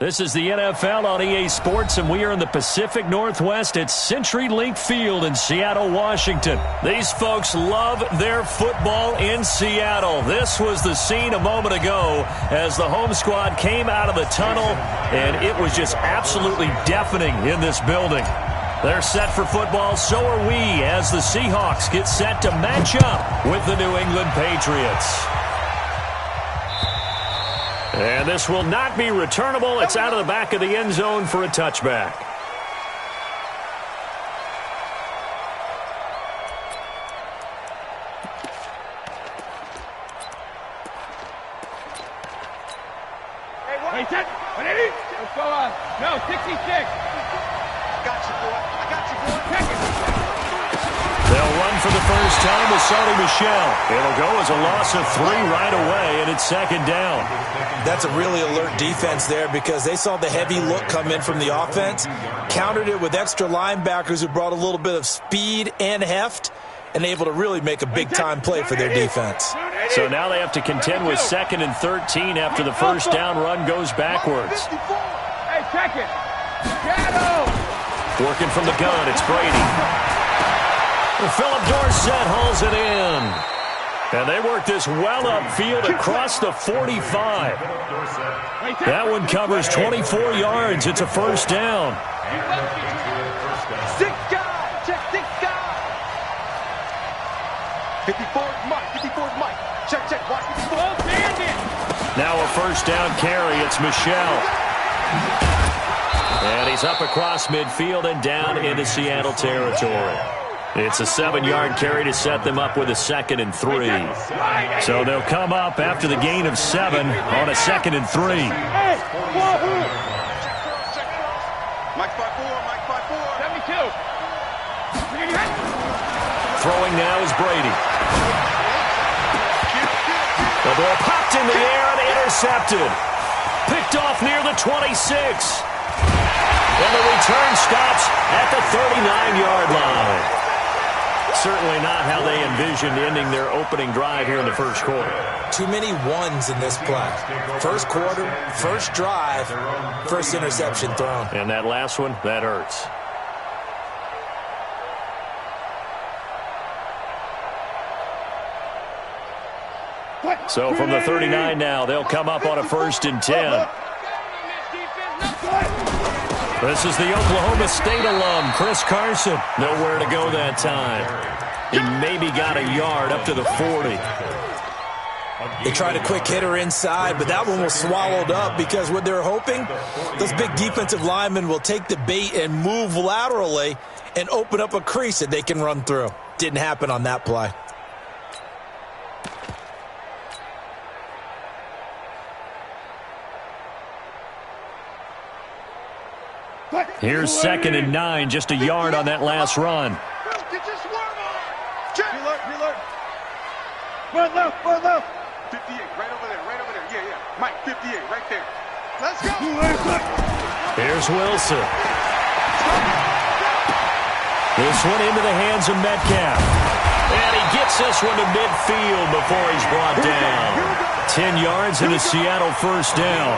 This is the NFL on EA Sports, and we are in the Pacific Northwest at CenturyLink Field in Seattle, Washington. These folks love their football in Seattle. This was the scene a moment ago as the home squad came out of the tunnel, and it was just absolutely deafening in this building. They're set for football, so are we, as the Seahawks get set to match up with the New England Patriots. And this will not be returnable. It's out of the back of the end zone for a touchback. Hey, set. Let's go on. No, 66. I got you, boy. I got you, boy. Check it. They'll run for the first time with Sonny Michel. It'll go as a loss of 3 right away, and it's second down. That's a really alert defense there because they saw the heavy look come in from the offense, countered it with extra linebackers who brought a little bit of speed and heft, and able to really make a big-time play for their defense. So now they have to contend with 2nd and 13 after the first down run goes backwards. Hey, check it. Shadow. Working from the gun, it's Brady. Philip Dorsett hauls it in. And they work this well upfield across the 45. That one covers 24 yards. It's a first down. 6 guys. Check 6 guys. 54's Mike. 54's Mike. Check. Watch 54. Now a first down carry. It's Michel. And he's up across midfield and down into Seattle territory. It's a 7-yard carry to set them up with a 2nd and 3. So they'll come up after the gain of 7 on a 2nd and 3. Mike 5'4", 72. Throwing now is Brady. The ball popped in the air and intercepted. Picked off near the 26. And the return stops at the 39-yard line. Certainly not how they envisioned ending their opening drive here in the first quarter. Too many ones in this play. First quarter, first drive, first interception thrown. And that last one, that hurts. So from the 39 now, they'll come up on a 1st and 10. This is the Oklahoma State alum, Chris Carson. Nowhere to go that time. He maybe got a yard up to the 40. They tried a quick hitter inside, but that one was swallowed up because what they're hoping, those big defensive linemen will take the bait and move laterally and open up a crease that they can run through. Didn't happen on that play. Here's 2nd and 9, just a yard on that last run. Run left. 58, right over there. Yeah. Mike, 58, right there. Let's go. Here's Wilson. This one into the hands of Metcalf. And he gets this one to midfield before he's brought down. 10 yards and a Seattle first down.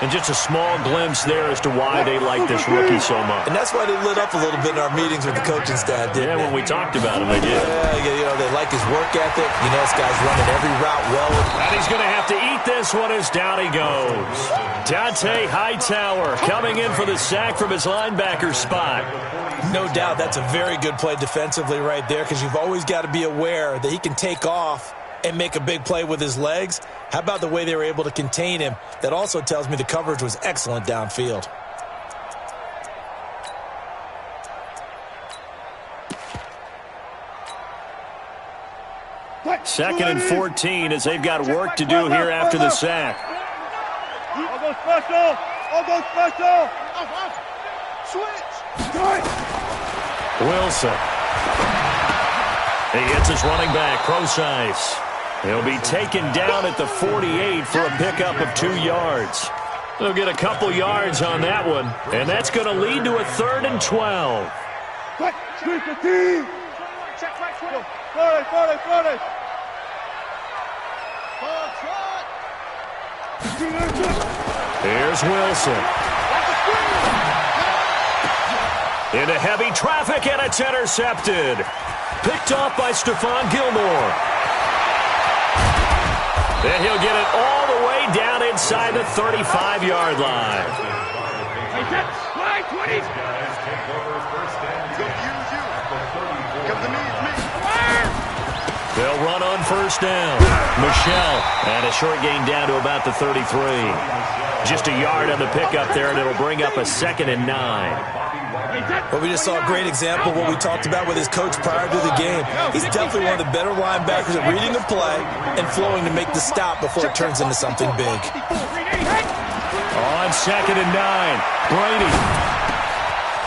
And just a small glimpse there as to why they like this rookie so much. And that's why they lit up a little bit in our meetings with the coaching staff, didn't they? When we talked about him, they did. Yeah, they like his work ethic. This guy's running every route well. And he's going to have to eat this one as down he goes. Dante Hightower coming in for the sack from his linebacker spot. No doubt that's a very good play defensively right there because you've always got to be aware that he can take off and make a big play with his legs. How about the way they were able to contain him? That also tells me the coverage was excellent downfield. Second and 14 as they've got work to do here after the sack. All go special. Switch. Wilson. He hits his running back, Procise. He'll be taken down at the 48 for a pickup of 2 yards. They'll get a couple yards on that one, and that's going to lead to a 3rd and 12. Here's Wilson. Into heavy traffic, and it's intercepted. Picked off by Stephon Gilmore. Then he'll get it all the way down inside the 35-yard line. They'll run on first down. Michelle, and a short gain down to about the 33. Just a yard on the pickup there, and it'll bring up a 2nd and 9. Well, we just saw a great example of what we talked about with his coach prior to the game. He's definitely one of the better linebackers at reading the play and flowing to make the stop before it turns into something big. On 2nd and 9, Brady.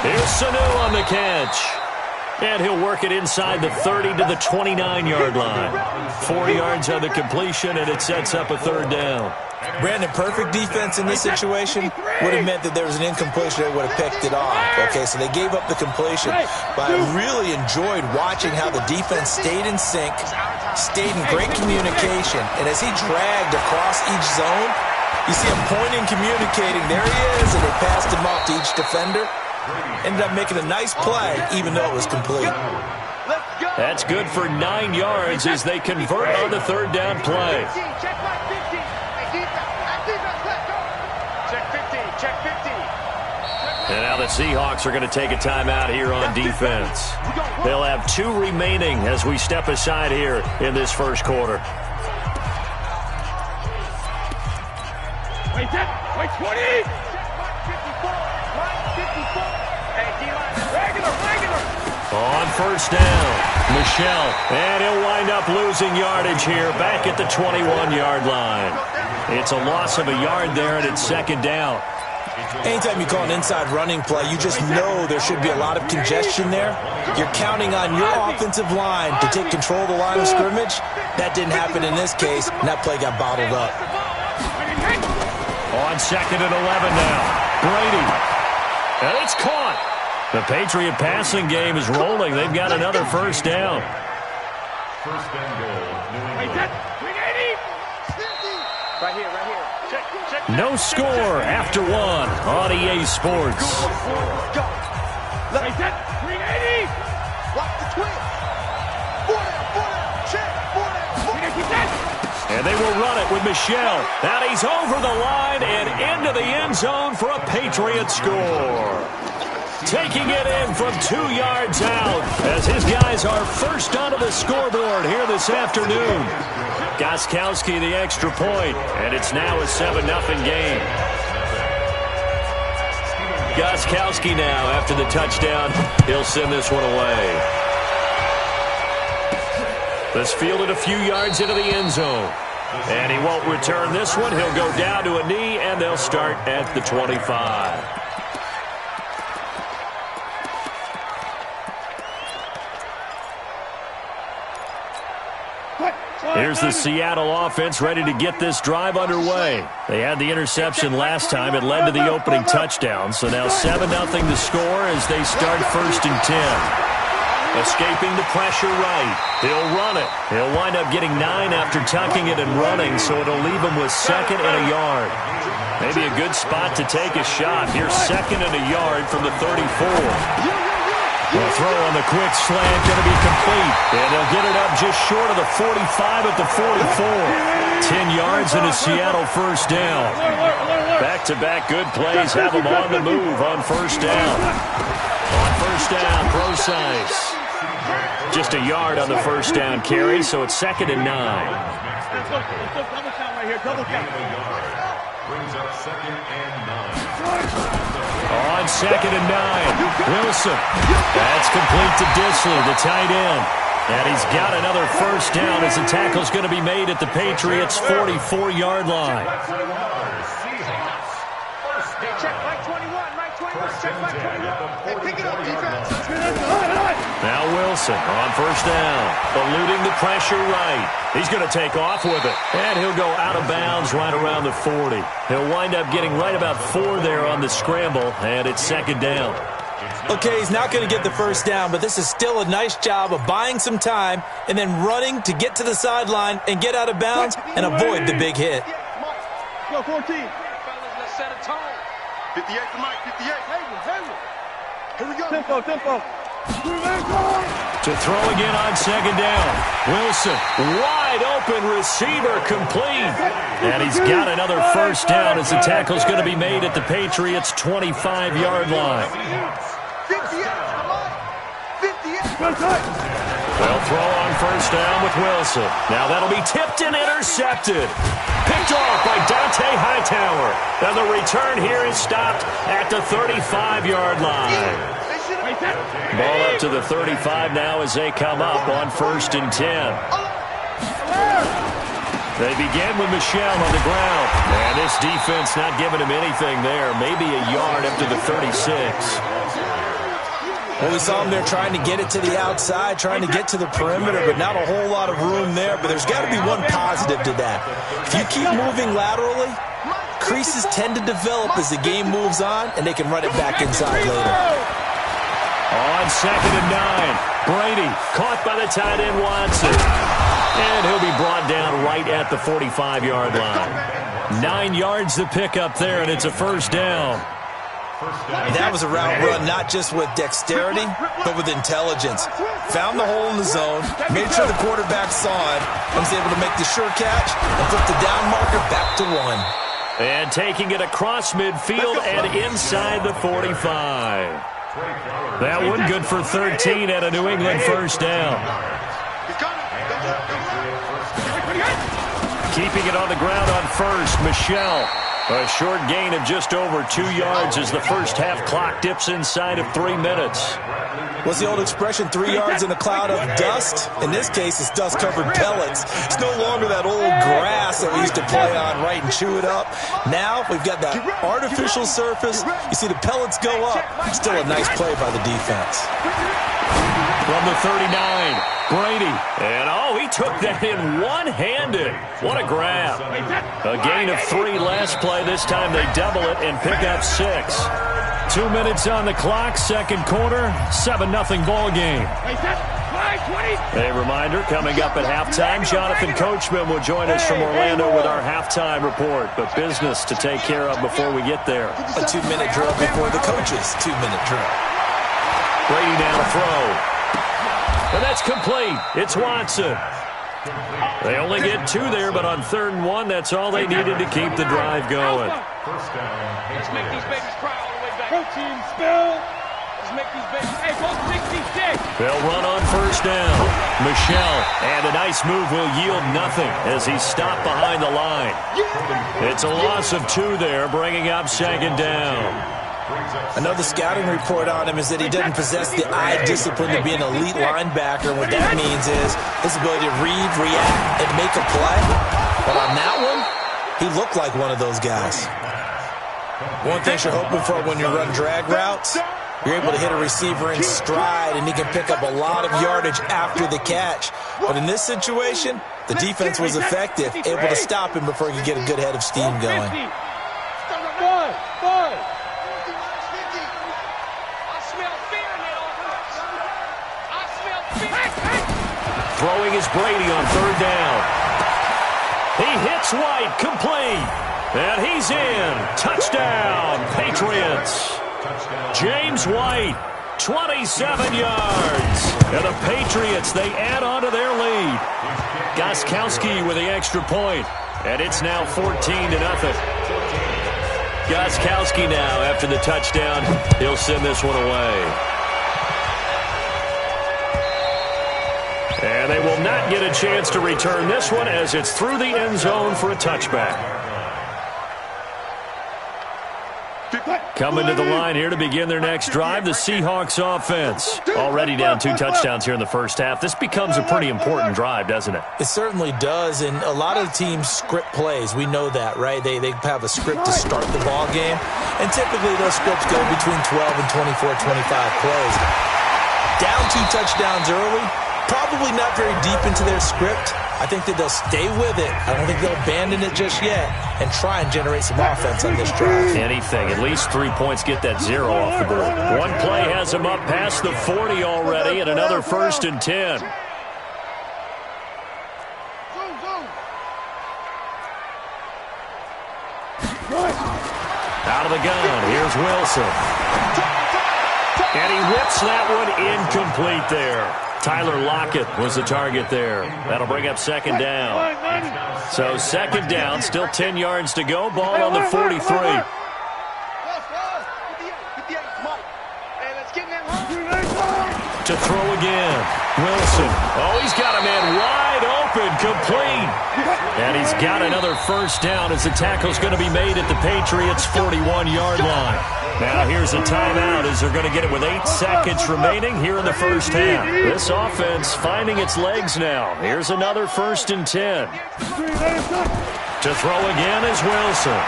Here's Sanu on the catch. And he'll work it inside the 30 to the 29-yard line. 4 yards on the completion, and it sets up a 3rd down. Brandon, perfect defense in this situation would have meant that there was an incompletion. They would have picked it off. Okay, so they gave up the completion. But I really enjoyed watching how the defense stayed in sync, stayed in great communication. And as he dragged across each zone, you see him pointing, communicating. There he is, and they passed him off to each defender. Ended up making a nice play, even though it was complete. That's good for 9 yards as they convert on the 3rd down play. And now the Seahawks are going to take a timeout here on defense. They'll have 2 remaining as we step aside here in this first quarter. Wait, 20! On first down, Michelle, and he'll wind up losing yardage here back at the 21-yard line. It's a loss of a yard there, and it's 2nd down. Anytime you call an inside running play, you just know there should be a lot of congestion there. You're counting on your offensive line to take control of the line of scrimmage. That didn't happen in this case, and that play got bottled up. On 2nd and 11 now, Brady, and it's caught. The Patriot passing game is rolling. They've got another first down. First and goal. Right here. Check. No score after 1 on EA Sports. Go. Right set. 380. Block the twin. 4 down. Check. 4 down. And they will run it with Michelle. Now he's over the line and into the end zone for a Patriot score. Taking it in from 2 yards out as his guys are first onto the scoreboard here this afternoon. Gostkowski the extra point, and it's now a 7-0 game. Gostkowski now after the touchdown. He'll send this one away. Let's field it a few yards into the end zone. And he won't return this one. He'll go down to a knee, and they'll start at the 25. Here's the Seattle offense ready to get this drive underway. They had the interception last time. It led to the opening touchdown. So now 7-0 to score as they start 1st and 10. Escaping the pressure right. He'll run it. He'll wind up getting 9 after tucking it and running, so it'll leave him with 2nd and a yard. Maybe a good spot to take a shot. Here's 2nd and a yard from the 34. The throw on the quick slant going to be complete. And they'll get it up just short of the 45 at the 44. 10 yards and a Seattle first down. Back-to-back good plays have them on the move on first down. On first down, Procise. Just a yard on the first down carry, so it's 2nd and 9. Let's go double count right here. Double count. Brings up 2nd and 9. On 2nd and 9, Wilson. That's complete to Disley, the tight end. And he's got another first down as the tackle's going to be made at the Patriots' 44-yard line. Check Mike 21. Check Mike 21. Hey, pick it up, defense. Now Wilson on first down, eluding the pressure right. He's going to take off with it, and he'll go out of bounds right around the 40. He'll wind up getting right about 4 there on the scramble, and it's 2nd down. Okay, he's not going to get the first down, but this is still a nice job of buying some time and then running to get to the sideline and get out of bounds and avoid the big hit. Go 14. set a tone. 58 for Mike, 58. Here we go. Tempo. To throw again on second down. Wilson, wide open receiver, complete. And he's got another first down as the tackle's going to be made at the Patriots' 25-yard line. 58 for Mike. 58. They'll throw on first down with Wilson. Now that'll be tipped and intercepted. Picked off by Dante Hightower. And the return here is stopped at the 35-yard line. Ball up to the 35 now as they come up on 1st and 10. They begin with Michel on the ground. And this defense not giving him anything there. Maybe a yard up to the 36. Well, we saw him there trying to get it to the outside, trying to get to the perimeter, but not a whole lot of room there. But there's got to be one positive to that. If you keep moving laterally, creases tend to develop as the game moves on, and they can run it back inside later. On 2nd and 9, Brady caught by the tight end Watson. And he'll be brought down right at the 45-yard line. 9 yards to pick up there, and it's a first down. That was a route run not just with dexterity, but with intelligence. Found the hole in the zone, made sure the quarterback saw it, and was able to make the sure catch and put the down marker back to 1. And taking it across midfield and inside the 45. That one good for 13 at a New England first down. Keeping it on the ground on first, Michel. A short gain of just over 2 yards as the first half clock dips inside of 3 minutes. What's the old expression, 3 yards in a cloud of dust? In this case, it's dust-covered pellets. It's no longer that old grass that we used to play on, right, and chew it up. Now we've got that artificial surface. You see the pellets go up. Still a nice play by the defense. From the 39, Brady. And, he took that in one-handed. What a grab. A gain of 3 last play. This time they double it and pick up 6. 2 minutes on the clock, second quarter, 7-0 ball game. A reminder, coming up at halftime, Jonathan Coachman will join us from Orlando with our halftime report. But business to take care of before we get there. A 2-minute drill before the coach's 2-minute drill. Brady now to throw. And that's complete. It's Watson. They only get 2 there, but on 3rd and 1, that's all they needed to keep the drive going. Let's make these babies cry all the way back. Protein spill. Let's make these babies. Hey, go 66. They'll run on first down. Michel, and a nice move will yield nothing as he's stopped behind the line. It's a loss of 2 there, bringing up 2nd down. Another scouting report on him is that he doesn't possess the eye discipline to be an elite linebacker. What that means is his ability to read, react, and make a play. But on that one, he looked like one of those guys. One thing you're hoping for when you run drag routes, you're able to hit a receiver in stride, and he can pick up a lot of yardage after the catch. But in this situation, the defense was effective, able to stop him before he could get a good head of steam going. Throwing is Brady on 3rd down. He hits White, complete. And he's in. Touchdown, Patriots. James White, 27 yards. And the Patriots, they add on to their lead. Gostkowski with the extra point. And it's now 14-0. Gostkowski now, after the touchdown, he'll send this one away. And they will not get a chance to return this one as it's through the end zone for a touchback. Coming to the line here to begin their next drive, the Seahawks offense. Already down 2 touchdowns here in the first half. This becomes a pretty important drive, doesn't it? It certainly does, and a lot of the teams script plays. We know that, right? They have a script to start the ball game, and typically those scripts go between 12 and 24, 25 plays. Down 2 touchdowns early. Probably not very deep into their script. I think that they'll stay with it. I don't think they'll abandon it just yet and try and generate some offense on this drive. Anything. At least 3 points get that 0 off the board. One play has them up past the 40 already and another 1st and 10. Out of the gun, here's Wilson. And he whips that one incomplete there. Tyler Lockett was the target there. That'll bring up second down. So second down, still 10 yards to go. Ball on the 43. To throw again. Wilson. Oh, he's got a man wide open, complete. And he's got another first down as the tackle's going to be made at the Patriots' 41-yard line. Now here's a timeout as they're going to get it with 8 seconds remaining here in the first half. This offense finding its legs now. Here's another 1st and 10. To throw again is Wilson.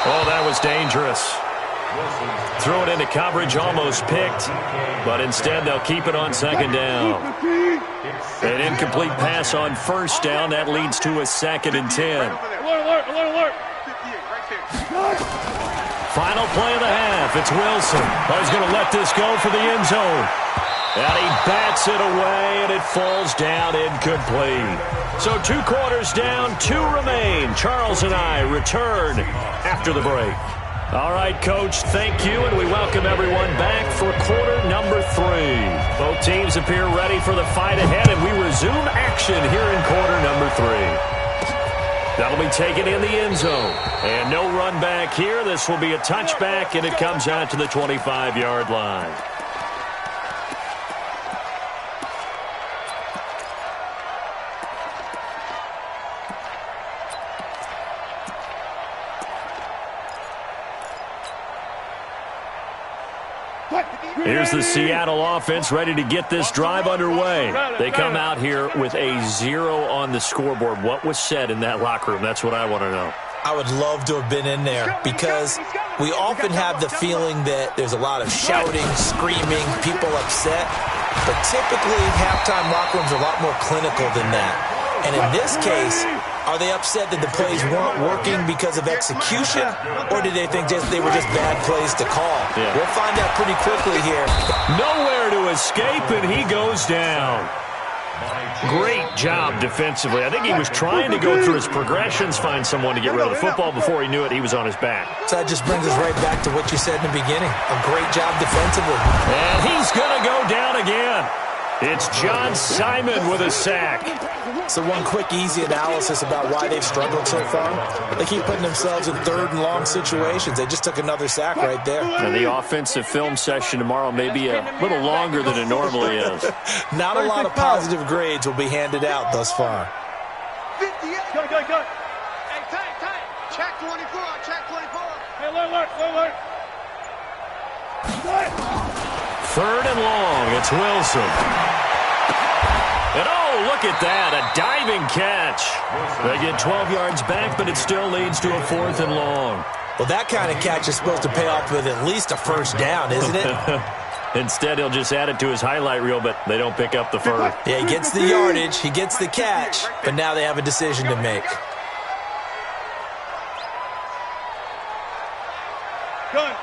Oh, that was dangerous. Threw it into coverage, almost picked, but instead they'll keep it on second down. An incomplete pass on first down. That leads to a 2nd and 10. Final play of the half. It's Wilson. Oh, he's going to let this go for the end zone. And he bats it away, and it falls down incomplete. So 2 quarters down, 2 remain. Charles and I return after the break. All right, Coach, thank you, and we welcome everyone back for quarter number 3. Both teams appear ready for the fight ahead, and we resume action here in quarter number 3. That'll be taken in the end zone. And no run back here. This will be a touchback, and it comes out to the 25-yard line. Here's the Seattle offense ready to get this drive underway. They come out here with a 0 on the scoreboard. What was said in that locker room? That's what I want to know. I would love to have been in there because we often have the feeling that there's a lot of shouting, screaming, people upset. But typically, halftime locker rooms are a lot more clinical than that. And in this case, are they upset that the plays weren't working because of execution, or did they think they were just bad plays to call? Yeah. We'll find out pretty quickly here. Nowhere to escape, and he goes down. Great job defensively. I think he was trying to go through his progressions, find someone to get rid of the football. Before he knew it, he was on his back. So that just brings us right back to what you said in the beginning. A great job defensively. And he's going to go down again. It's John Simon with a sack. So one quick, easy analysis about why they've struggled so far. They keep putting themselves in 3rd and long situations. They just took another sack right there. And the offensive film session tomorrow may be a little longer than it normally is. Not a lot of positive grades will be handed out thus far. 58. Go. Hey, tight. Check 24. Hey, alert. 3rd and long. It's Wilson. And oh, look at that, a diving catch. They get 12 yards back, but it still leads to a 4th and long. Well, that kind of catch is supposed to pay off with at least a first down, isn't it? Instead, he'll just add it to his highlight reel, but they don't pick up the first. Yeah, he gets the yardage, he gets the catch, but now they have a decision to make. Gun.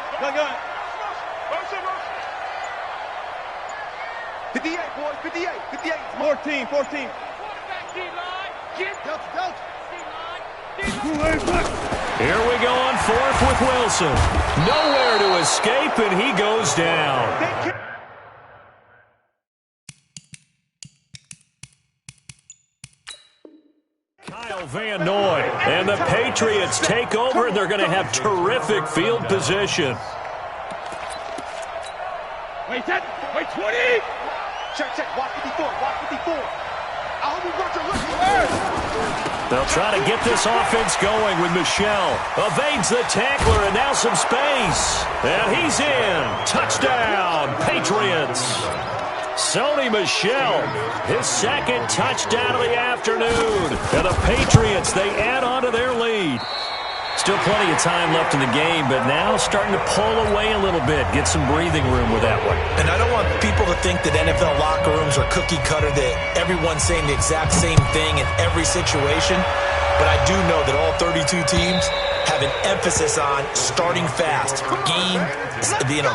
58, boys, 58. 14. Here we go on 4th with Wilson. Nowhere to escape, and he goes down. Kyle Van Noy. And the Patriots take over, and they're going to have terrific field position. Wait, 20. Check. Watch 54. I hope you brought your look. They'll try to get this offense going with Michel. Evades the tackler, and now some space. And he's in. Touchdown, Patriots. Sony Michel, his 2nd touchdown of the afternoon. And the Patriots, they add on to their lead. Still plenty of time left in the game, but now starting to pull away a little bit, get some breathing room with that one. And I don't want people to think that NFL locker rooms are cookie cutter, that everyone's saying the exact same thing in every situation. But I do know that all 32 teams have an emphasis on starting fast. Game,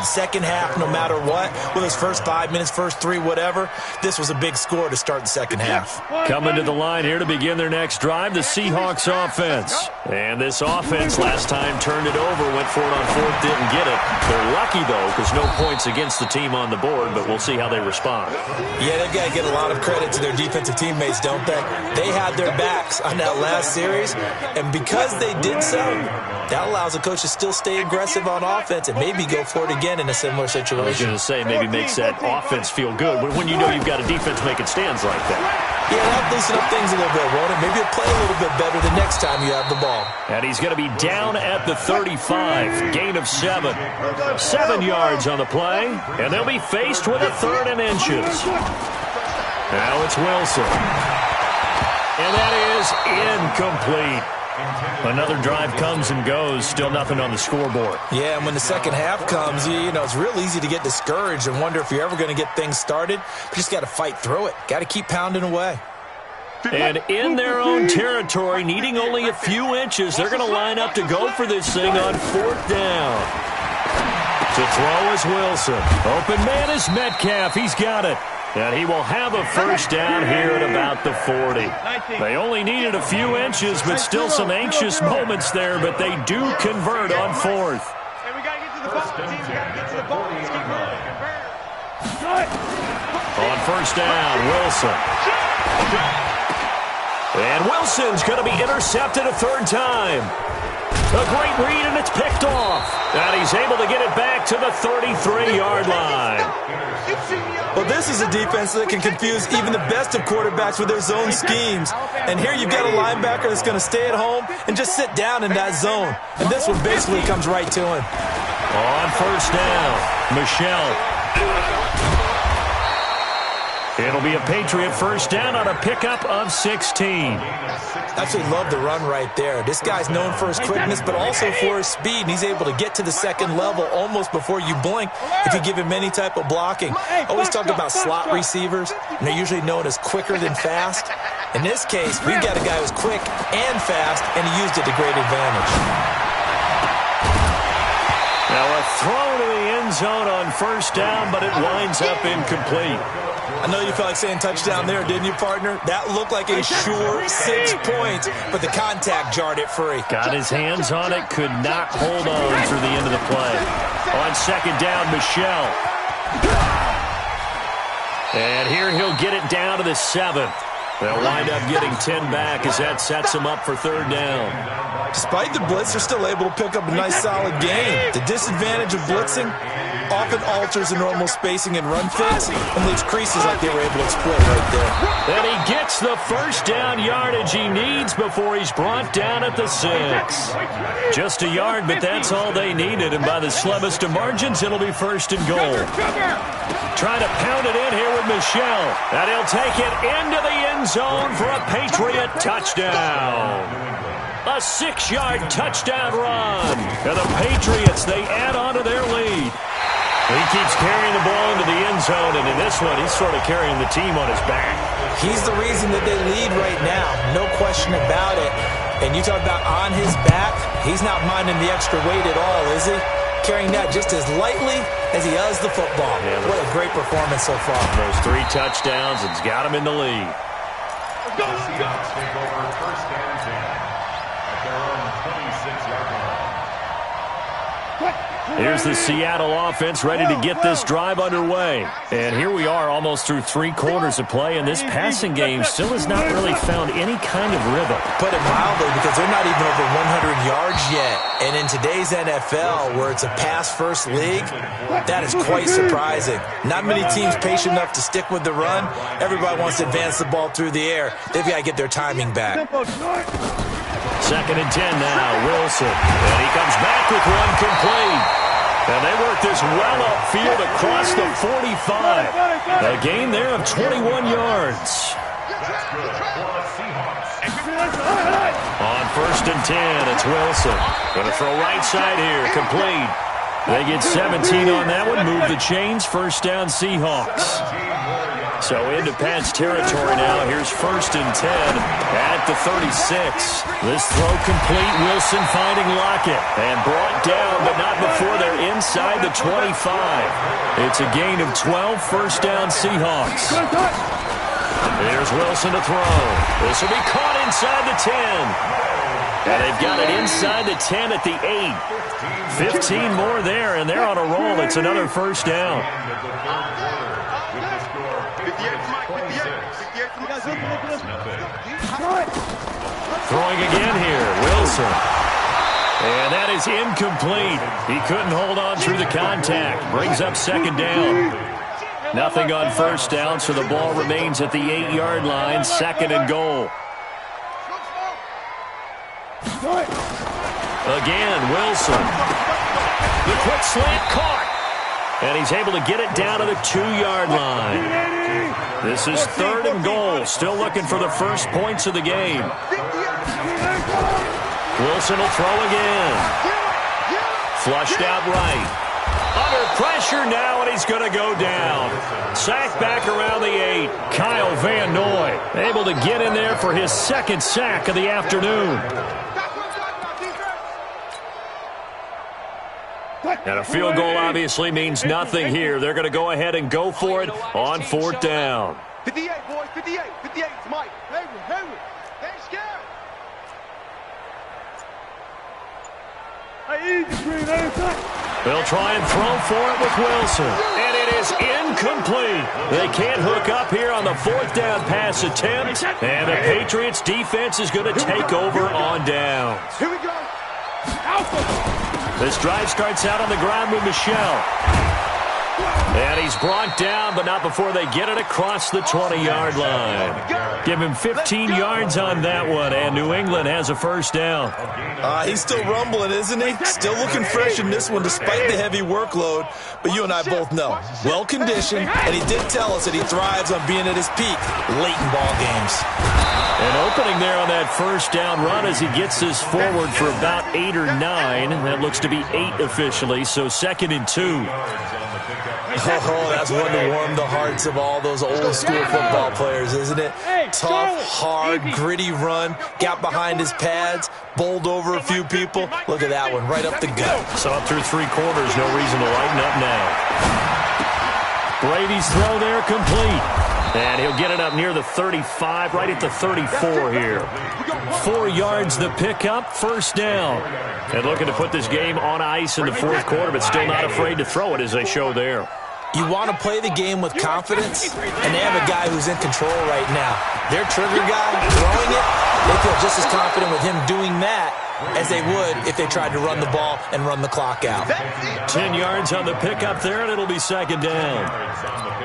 second half, no matter what. Whether it's first 5 minutes, first 3, whatever. This was a big score to start the second half. Coming to the line here to begin their next drive, the Seahawks offense. And this offense defense last time turned it over, went for it on fourth, didn't get it. They're lucky, though, because no points against the team on the board, but we'll see how they respond. Yeah, they've got to get a lot of credit to their defensive teammates, don't they? They had their backs on that last series, and because they did so, that allows the coach to still stay aggressive on offense and maybe go for it again in a similar situation. I was going to say, maybe makes that offense feel good when you know you've got a defense making stands like that. Yeah, that'll loosen up things a little bit, won't it? Maybe you'll play a little bit better the next time you have the ball. And he's going to be down at the 35. Gain of 7. 7 yards on the play. And they'll be faced with a 3rd and inches. Now it's Wilson. And that is incomplete. Another drive comes and goes. Still nothing on the scoreboard. Yeah, and when the second half comes, you know, it's real easy to get discouraged and wonder if you're ever going to get things started. You just got to fight through it. Got to keep pounding away. And in their own territory, needing only a few inches, they're going to line up to go for this thing on 4th down. To throw is Wilson. Open man is Metcalf. He's got it. And he will have a first down here at about the 40. They only needed a few inches, but still some anxious moments there, but they do convert on 4th. And we got to get to the ball, team. We got to get to the ball. Let's convert. On first down, Wilson. And Wilson's going to be intercepted a 3rd time. A great read, and it's picked off. And he's able to get it back to the 33-yard line. Well, this is a defense that can confuse even the best of quarterbacks with their zone schemes. And here you've got a linebacker that's going to stay at home and just sit down in that zone. And this one basically comes right to him. On first down, Michelle. It'll be a Patriot first down on a pickup of 16. Absolutely love the run right there. This guy's known for his quickness, but also for his speed. And he's able to get to the second level almost before you blink if you give him any type of blocking. Always talk about slot receivers, and they're usually known as quicker than fast. In this case, we've got a guy who's quick and fast, and he used it to great advantage. Now a throw to the end zone on first down, but it winds up incomplete. I know you felt like saying touchdown there, didn't you, partner? That looked like a sure 6 points, but the contact jarred it free. Got his hands on it, could not hold on through the end of the play. On second down, Michelle. And here he'll get it down to the 7th. They'll wind up getting 10 back as that sets them up for 3rd down. Despite the blitz, they're still able to pick up a nice solid gain. The disadvantage of blitzing often alters the normal spacing and run fits and leaves creases like they were able to exploit right there. And he gets the first down yardage he needs before he's brought down at the 6. Just a yard, but that's all they needed. And by the slimmest of margins, it'll be 1st and goal. Trying to pound it in here with Michelle. And he'll take it into the end zone for a Patriot touchdown. A 6-yard touchdown run. And the Patriots, they add on to their lead. He keeps carrying the ball into the end zone, and in this one, he's sort of carrying the team on his back. He's the reason that they lead right now, no question about it. And you talk about on his back, he's not minding the extra weight at all, is he? Carrying that just as lightly as he does the football. Yeah, what a great performance so far. Those 3 touchdowns, it's got him in the lead. The Seahawks take over first and 10 at their own 26-yard line. Here's the Seattle offense ready to get this drive underway. And here we are almost through 3 quarters of play, and this passing game still has not really found any kind of rhythm. Put it mildly, because they're not even over 100 yards yet. And in today's NFL, where it's a pass-first league, that is quite surprising. Not many teams patient enough to stick with the run. Everybody wants to advance the ball through the air. They've got to get their timing back. 2nd and 10 now, Wilson. And he comes back with one complete. And they work this well upfield across the 45. A gain there of 21 yards. On 1st and 10, it's Wilson. Going to throw right side here, complete. They get 17 on that one, move the chains, first down Seahawks. So into Pat's territory now. Here's 1st and 10 at the 36. This throw complete. Wilson finding Lockett. And brought down, but not before they're inside the 25. It's a gain of 12, first down Seahawks. There's Wilson to throw. This will be caught inside the 10. And they've got it inside the 10 at the 8. 15 more there, and they're on a roll. It's another first down. Throwing again here, Wilson. And that is incomplete. He couldn't hold on through the contact. Brings up second down. Nothing on first down, so the ball remains at the 8-yard line, second and goal. Again, Wilson. The quick slant caught. And he's able to get it down to the 2-yard line. This is third and goal. Still looking for the first points of the game. Wilson will throw again. Flushed out right. Under pressure now, and he's going to go down. Sacked back around the 8. Kyle Van Noy able to get in there for his second sack of the afternoon. And a field goal obviously means nothing here. They're going to go ahead and go for it on fourth down. 58, boys, 58. 58, it's Mike. Hayward. They ain't scared. They'll try and throw for it with Wilson. And it is incomplete. They can't hook up here on the fourth down pass attempt. And the Patriots defense is going to take over on downs. Here we go. This drive starts out on the ground with Michelle. And he's brought down, but not before they get it across the 20-yard line. Give him 15 yards on that one, and New England has a first down. He's still rumbling, isn't he? Still looking fresh in this one despite the heavy workload. But you and I both know, well-conditioned, and he did tell us that he thrives on being at his peak late in ball games. An opening there on that first down run as he gets this forward for about 8 or 9. That looks to be 8 officially, so second and 2. Oh, that's one to warm the hearts of all those old-school football players, isn't it? Tough, hard, gritty run, got behind his pads, bowled over a few people. Look at that one, right up the gut. So up through 3 quarters, no reason to lighten up now. Brady's throw there complete. And he'll get it up near the 35, right at the 34 here. 4 yards the pickup, first down. And looking to put this game on ice in the fourth quarter, but still not afraid to throw it as they show there. You want to play the game with confidence, and they have a guy who's in control right now. Their trigger guy throwing it, they feel just as confident with him doing that as they would if they tried to run the ball and run the clock out. 10 yards on the pickup there, and it'll be second down.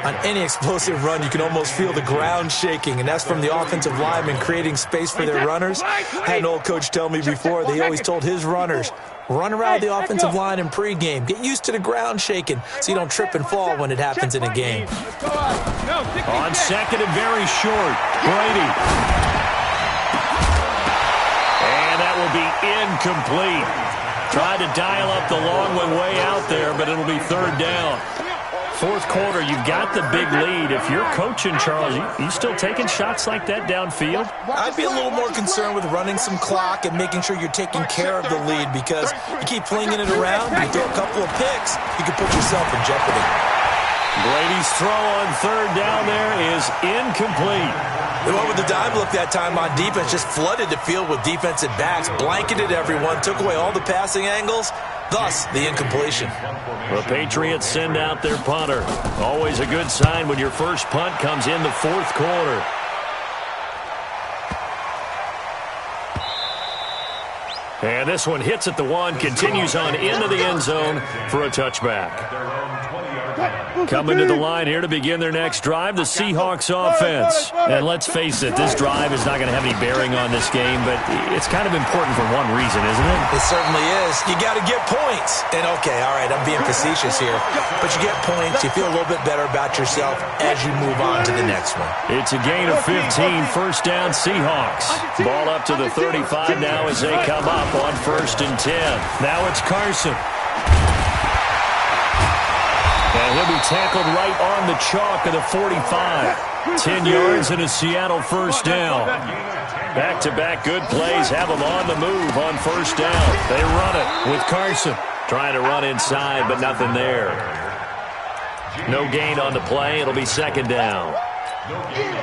On any explosive run, you can almost feel the ground shaking, and that's from the offensive linemen creating space for their runners. I had an old coach tell me before, they always told his runners, run around the offensive line in pregame. Get used to the ground shaking so you don't trip and fall when it happens in a game. On second and very short, Brady. And that will be incomplete. Tried to dial up the long one way out there, but it'll be third down. Fourth quarter, you've got the big lead. If you're coaching, Charles, you still taking shots like that downfield? I'd be a little more concerned with running some clock and making sure you're taking care of the lead, because you keep flinging it around, you throw a couple of picks, you can put yourself in jeopardy. Brady's throw on third down there is incomplete. They went with the dime look that time on defense, just flooded the field with defensive backs, blanketed everyone, took away all the passing angles, thus the incompletion. The Patriots send out their punter. Always a good sign when your first punt comes in the fourth quarter. And this one hits at the 1, continues on into the end zone for a touchback. Coming to the line here to begin their next drive, the Seahawks offense. And let's face it, this drive is not going to have any bearing on this game, but it's kind of important for one reason, isn't it? It certainly is. You got to get points. And okay, all right, I'm being facetious here, but you get points, you feel a little bit better about yourself as you move on to the next one. It's a gain of 15, first down Seahawks. Ball up to the 35 now as they come up on first and 10. Now it's Carson. And he'll be tackled right on the chalk of the 45. 10 yards and a Seattle first down. Back-to-back good plays have them on the move on first down. They run it with Carson. Trying to run inside, but nothing there. No gain on the play. It'll be second down.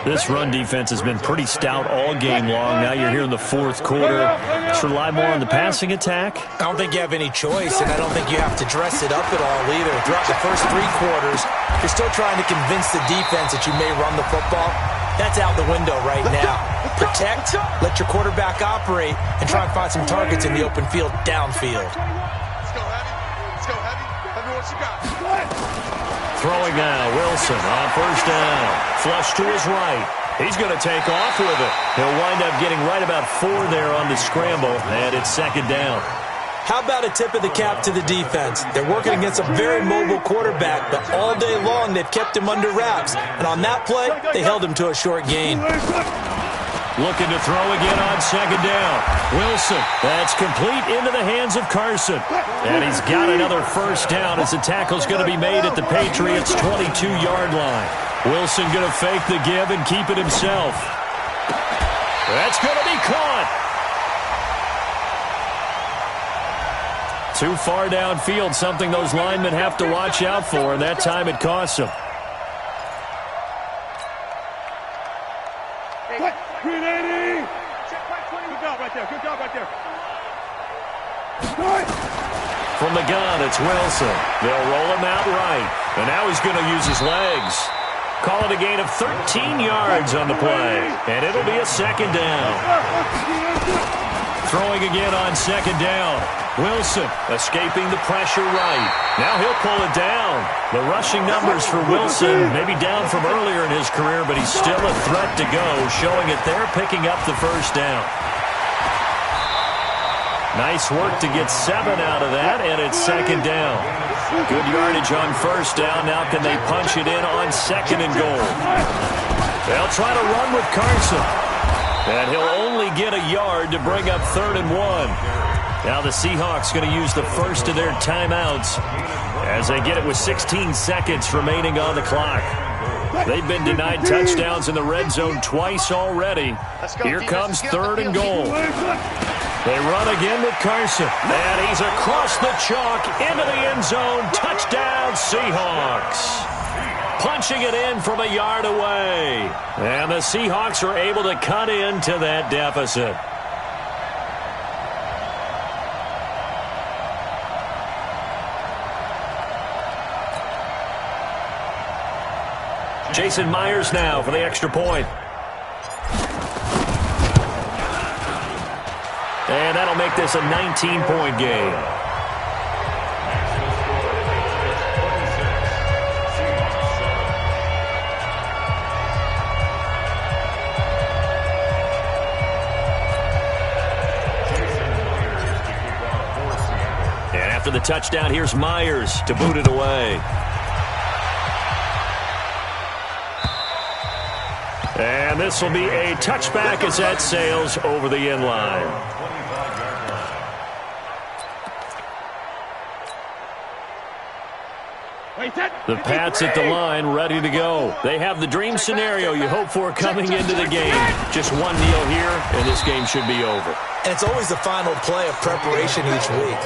This run defense has been pretty stout all game long. Now you're here in the fourth quarter. Let's rely more on the passing attack. I don't think you have any choice, and I don't think you have to dress it up at all either. Throughout the first 3 quarters, you're still trying to convince the defense that you may run the football. That's out the window right now. Protect, let your quarterback operate, and try and find some targets in the open field downfield. Let's go heavy. Let's go heavy. Let me what you got. Throwing now, Wilson on first down. Flush to his right. He's going to take off with it. He'll wind up getting right about 4 there on the scramble, and it's second down. How about a tip of the cap to the defense? They're working against a very mobile quarterback, but all day long they've kept him under wraps. And on that play, they held him to a short gain. Looking to throw again on second down. Wilson, that's complete into the hands of Carson. And he's got another first down as the tackle's going to be made at the Patriots' 22-yard line. Wilson going to fake the give and keep it himself. That's going to be caught. Too far downfield, something those linemen have to watch out for, and that time it costs them. From the gun, it's Wilson. They'll roll him out right. And now he's going to use his legs. Call it a gain of 13 yards on the play. And it'll be a second down. Throwing again on second down. Wilson escaping the pressure right. Now he'll pull it down. The rushing numbers for Wilson may be down from earlier in his career, but he's still a threat to go, showing it there, picking up the first down. Nice work to get 7 out of that, and it's second down. Good yardage on first down. Now can they punch it in on second and goal? They'll try to run with Carson. And he'll only get a yard to bring up 3rd and 1. Now the Seahawks going to use the first of their timeouts as they get it with 16 seconds remaining on the clock. They've been denied touchdowns in the red zone twice already. Here comes 3rd and goal. They run again with Carson. And he's across the chalk into the end zone. Touchdown, Seahawks. Punching it in from a yard away. And the Seahawks are able to cut into that deficit. Jason Myers now for the extra point. And that'll make this a 19-point game. And after the touchdown, here's Myers to boot it away. And this will be a touchback as that sails over the end line. The Pats at the line, ready to go. They have the dream scenario you hope for coming into the game. Just one kneel here, and this game should be over. And it's always the final play of preparation each week.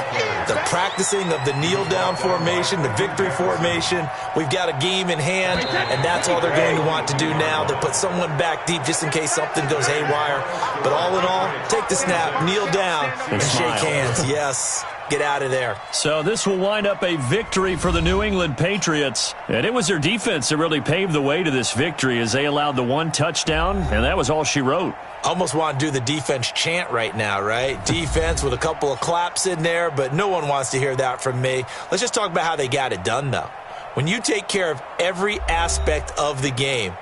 The practicing of the kneel-down formation, the victory formation. We've got a game in hand, and that's all they're going to want to do now. They'll put someone back deep just in case something goes haywire. But all in all, take the snap, kneel down, and shake hands. Yes. Get out of there. So this will wind up a victory for the New England Patriots. And it was their defense that really paved the way to this victory as they allowed the 1 touchdown, and that was all she wrote. Almost want to do the defense chant right now, right? Defense with a couple of claps in there, but no one wants to hear that from me. Let's just talk about how they got it done, though. When you take care of every aspect of the game,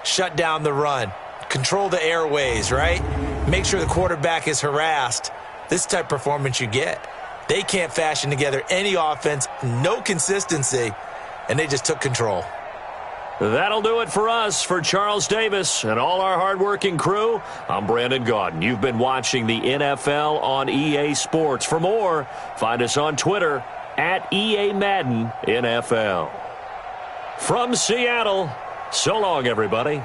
shut down the run, control the airways, right? Make sure the quarterback is harassed. This type of performance you get. They can't fashion together any offense, no consistency, and they just took control. That'll do it for us. For Charles Davis and all our hardworking crew, I'm Brandon Gaudin. You've been watching the NFL on EA Sports. For more, find us on Twitter at EA Madden NFL. From Seattle, so long, everybody.